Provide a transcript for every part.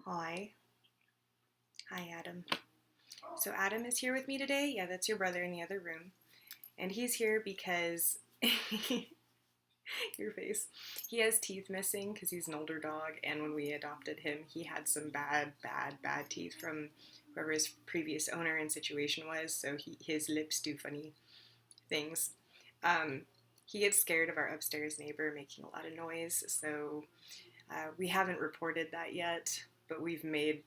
Hi. Hi, Adam. So, Adam is here with me today. Yeah, that's your brother in the other room. And he's here because your face. He has teeth missing because he's an older dog, and when we adopted him, he had some bad teeth from whoever his previous owner and situation was. So his lips do funny things. Um, he gets scared of our upstairs neighbor making a lot of noise, so we haven't reported that yet, but we've made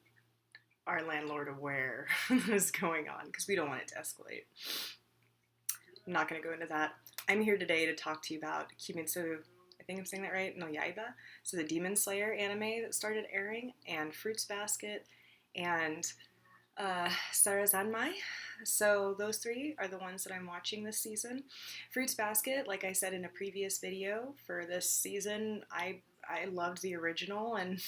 our landlord aware of what is going on because we don't want it to escalate. I'm not going to go into that. I'm here today to talk to you about Kimetsu. I think I'm saying that right. No, Yaiba. So the Demon Slayer anime that started airing, and Fruits Basket, and Sarazanmai. So those three are the ones that I'm watching this season. Fruits Basket, like I said in a previous video for this season, I loved the original, and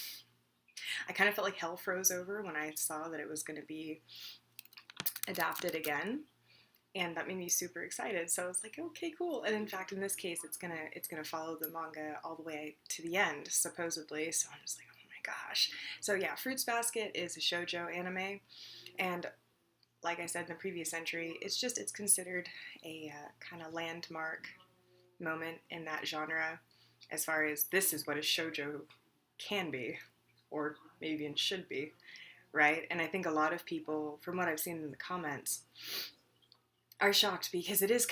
I kind of felt like hell froze over when I saw that it was going to be adapted again, and that made me super excited. So I was like, okay, cool. And in fact, in this case, it's gonna follow the manga all the way to the end, supposedly. So I'm just like, oh my gosh. So yeah, Fruits Basket is a shoujo anime, and like I said in the previous entry, it's considered a kind of landmark moment in that genre, as far as this is what a shoujo can be, or maybe even should be, right? And I think a lot of people, from what I've seen in the comments, are shocked because it's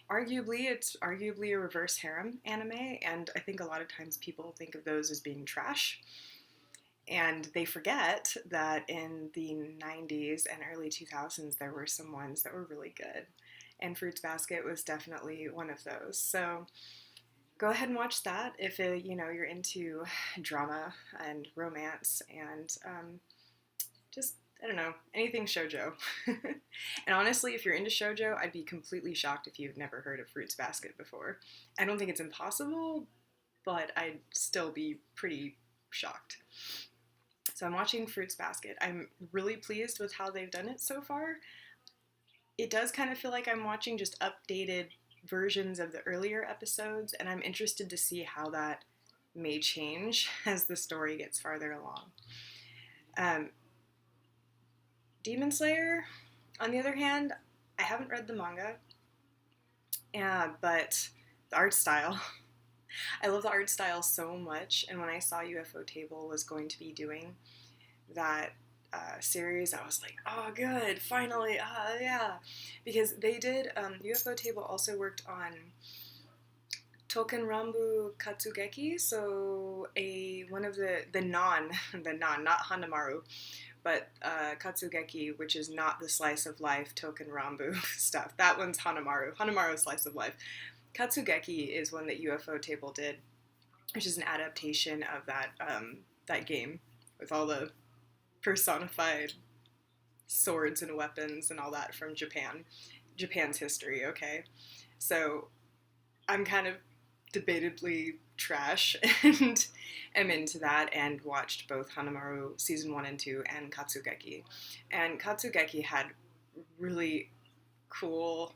arguably a reverse harem anime, and I think a lot of times people think of those as being trash, and they forget that in the 90s and early 2000s there were some ones that were really good, and Fruits Basket was definitely one of those. So go ahead and watch that if you're into drama and romance and just, I don't know, anything shoujo. And honestly, if you're into shoujo, I'd be completely shocked if you've never heard of Fruits Basket before. I don't think it's impossible, but I'd still be pretty shocked. So I'm watching Fruits Basket. I'm really pleased with how they've done it so far. It does kind of feel like I'm watching just updated versions of the earlier episodes, and I'm interested to see how that may change as the story gets farther along. Demon Slayer, on the other hand, I haven't read the manga, but the art style, I love the art style so much, and when I saw UFO Table was going to be doing that series, I was like, oh, good, finally, yeah, because they did, UFO Table also worked on Tokenrambu Katsugeki, so one of the non, not Hanamaru, but Katsugeki, which is not the slice of life Tokenrambu stuff. That one's Hanamaru slice of life. Katsugeki is one that UFO Table did, which is an adaptation of that game with all the personified swords and weapons and all that from Japan's history. Okay, so I'm kind of debatably trash and am into that, and watched both Hanamaru season 1 and 2 and Katsugeki. And Katsugeki had really cool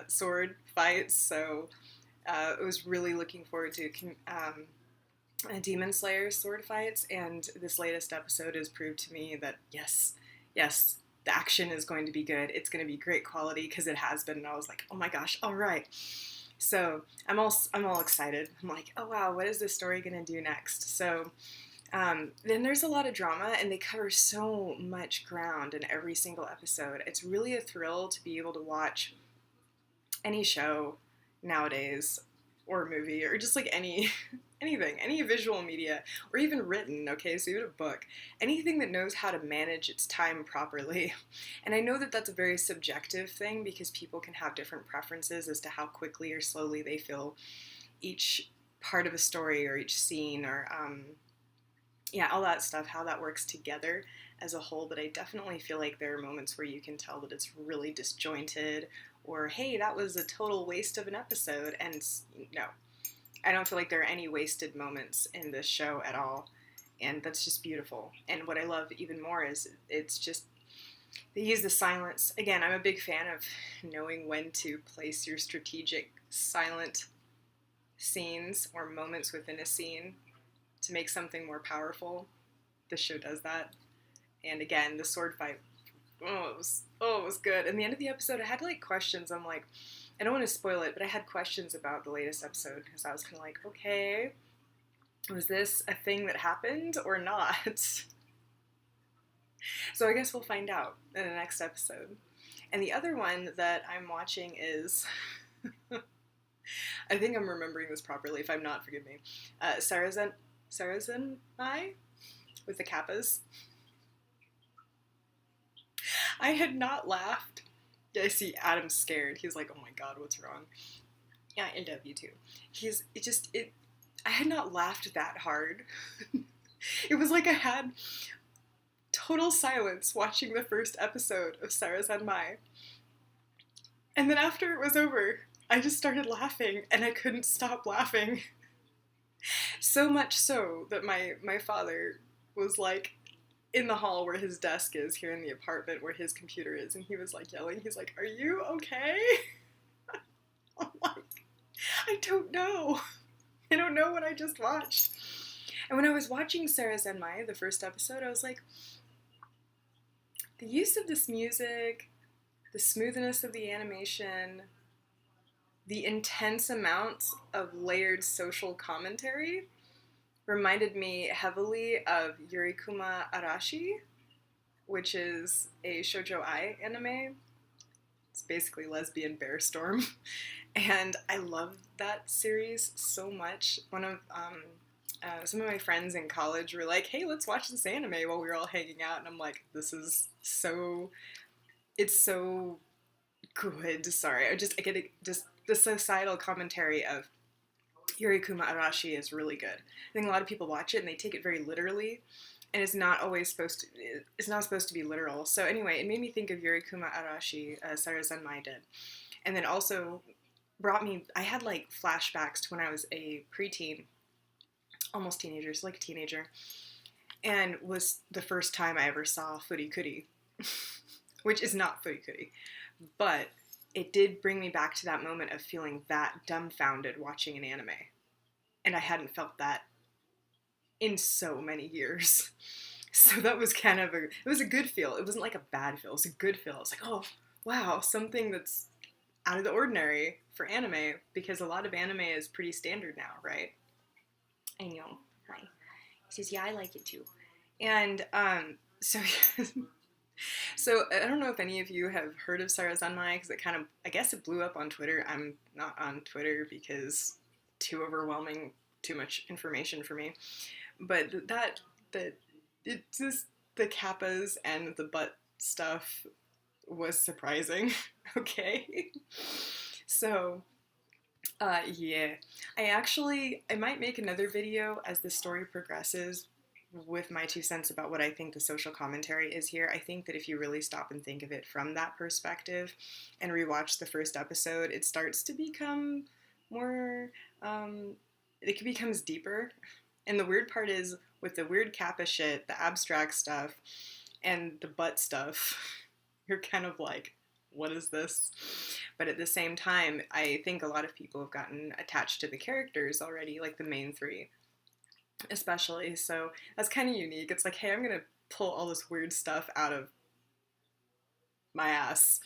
sword fights, so I was really looking forward to Demon Slayer sword fights, and this latest episode has proved to me that yes, the action is going to be good. It's going to be great quality because it has been, and I was like, oh my gosh, all right. So I'm all excited. I'm like, oh wow, what is this story gonna do next? So then there's a lot of drama, and they cover so much ground in every single episode. It's really a thrill to be able to watch any show nowadays, or movie, or just like anything, any visual media, or even written, okay, so even a book, anything that knows how to manage its time properly. And I know that that's a very subjective thing because people can have different preferences as to how quickly or slowly they feel each part of a story or each scene, or all that stuff, how that works together as a whole. But I definitely feel like there are moments where you can tell that it's really disjointed, or hey, that was a total waste of an episode. And no, I don't feel like there are any wasted moments in this show at all, and that's just beautiful. And what I love even more is it's just, they use the silence. Again, I'm a big fan of knowing when to place your strategic silent scenes or moments within a scene to make something more powerful. this show does that. And again, the sword fight, it was good. And the end of the episode, I had like questions. I'm like, I don't want to spoil it, but I had questions about the latest episode because I was kind of like, okay, was this a thing that happened or not? So I guess we'll find out in the next episode. And the other one that I'm watching is, I think I'm remembering this properly. If I'm not, forgive me. Sarazanmai with the kappas. I had not laughed. I see Adam's scared. He's like, oh my god, what's wrong? Yeah, I love you too. I had not laughed that hard. It was like I had total silence watching the first episode of Sarazanmai. And then after it was over, I just started laughing, and I couldn't stop laughing. So much so that my father was like in the hall where his desk is here in the apartment where his computer is, and he was like yelling, he's like, are you okay? I'm like, I don't know. I don't know what I just watched. And when I was watching Sarazanmai, the first episode, I was like, the use of this music, the smoothness of the animation, the intense amount of layered social commentary reminded me heavily of Yurikuma Arashi, which is a shoujo ai anime. It's basically lesbian bear storm. And I love that series so much. Some of my friends in college were like, hey, let's watch this anime while we were all hanging out. And I'm like, it's so good. Sorry, I get the societal commentary of Yurikuma Arashi is really good. I think a lot of people watch it and they take it very literally, and it's not supposed to be literal. So anyway, it made me think of Yurikuma Arashi, Sarazanmai did. And then also I had like flashbacks to when I was a preteen, almost teenager, so like a teenager, and was the first time I ever saw furikuri, which is not furikuri, but it did bring me back to that moment of feeling that dumbfounded watching an anime. And I hadn't felt that in so many years. So that was it was a good feel. It wasn't like a bad feel, it was a good feel. It was like, oh, wow, something that's out of the ordinary for anime, because a lot of anime is pretty standard now, right? I know, hi. He says, yeah, I like it too. And, so I don't know if any of you have heard of Sarazanmai, because I guess it blew up on Twitter. I'm not on Twitter because too overwhelming, too much information for me. But it's just the kappas and the butt stuff was surprising. Okay. So, yeah. I might make another video as the story progresses with my 2 cents about what I think the social commentary is here. I think that if you really stop and think of it from that perspective and rewatch the first episode, it starts to become more, it becomes deeper. And the weird part is, with the weird kappa shit, the abstract stuff, and the butt stuff, you're kind of like, what is this? But at the same time, I think a lot of people have gotten attached to the characters already, like the main 3. Especially, so that's kind of unique. It's like, hey, I'm gonna pull all this weird stuff out of my ass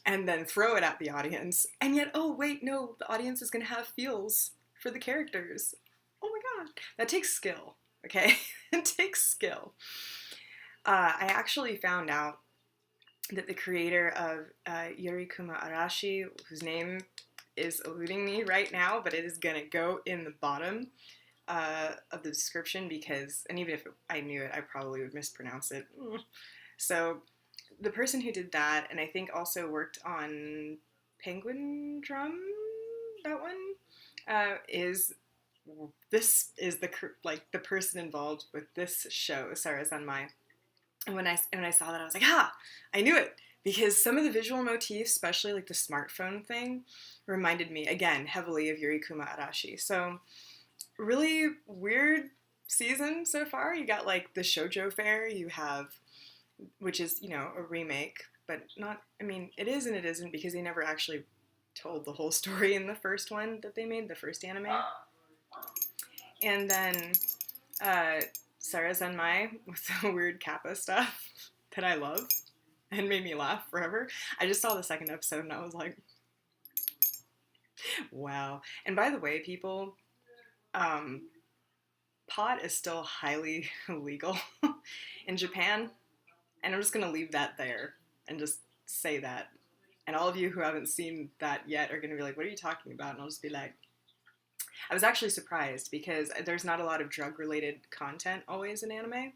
and then throw it at the audience, and yet, oh wait, no, the audience is gonna have feels for the characters. Oh my god, that takes skill. Okay. It takes skill. I actually found out that the creator of Yurikuma Arashi, whose name is eluding me right now, but it is gonna go in the bottom of the description, because, and even if I knew it, I probably would mispronounce it. So the person who did that, and I think also worked on Penguindrum, that one, is the person involved with this show, Sarazanmai. And when I saw that, I was like, I knew it, because some of the visual motifs, especially like the smartphone thing, reminded me again heavily of Yurikuma Arashi. So really weird season so far. You got like the shoujo fair, you have, which is, a remake, but not, I mean, it is and it isn't, because they never actually told the whole story in the first one that they made, the first anime. And then Sarazanmai with the weird kappa stuff that I love and made me laugh forever. I just saw the second episode and I was like, wow. And by the way, people, um, pot is still highly illegal in Japan, and I'm just gonna leave that there and just say that. And all of you who haven't seen that yet are gonna be like, "What are you talking about?" And I'll just be like, I was actually surprised because there's not a lot of drug-related content always in anime.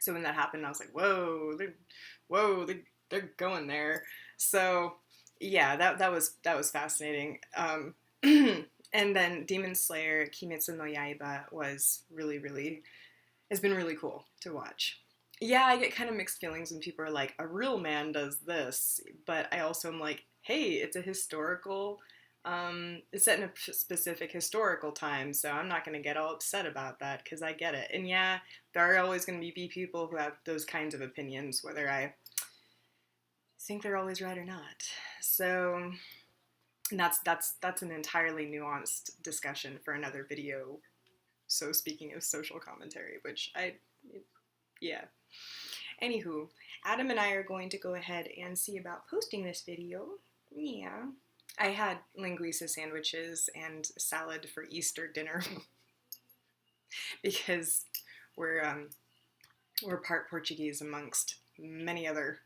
So when that happened, I was like, whoa, they're going there. So yeah, that was fascinating. And then Demon Slayer Kimetsu no Yaiba was really has been really cool to watch. Yeah, I get kind of mixed feelings when people are like, a real man does this, but I also am like, hey, it's a historical. It's set in a specific historical time, so I'm not going to get all upset about that because I get it. And yeah, there are always going to be people who have those kinds of opinions, whether I think they're always right or not. So and that's an entirely nuanced discussion for another video. So speaking of social commentary, which yeah. Anywho, Adam and I are going to go ahead and see about posting this video. Yeah. I had linguiça sandwiches and salad for Easter dinner because we're part Portuguese amongst many other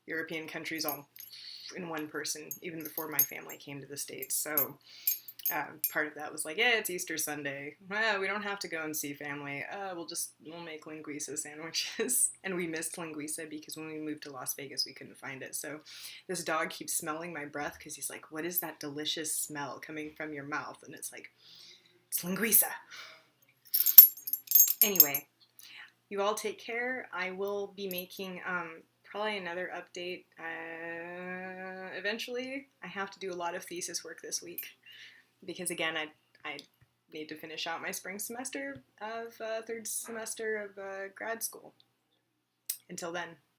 European countries all in one person, even before my family came to the States. So part of that was like, yeah, it's Easter Sunday. Well, we don't have to go and see family. We'll make linguiça sandwiches. And we missed linguiça because when we moved to Las Vegas, we couldn't find it. So this dog keeps smelling my breath because he's like, what is that delicious smell coming from your mouth? And it's like, it's linguiça. Anyway, you all take care. I will be making probably another update eventually. I have to do a lot of thesis work this week because, again, I need to finish out my spring semester of third semester of grad school. Until then.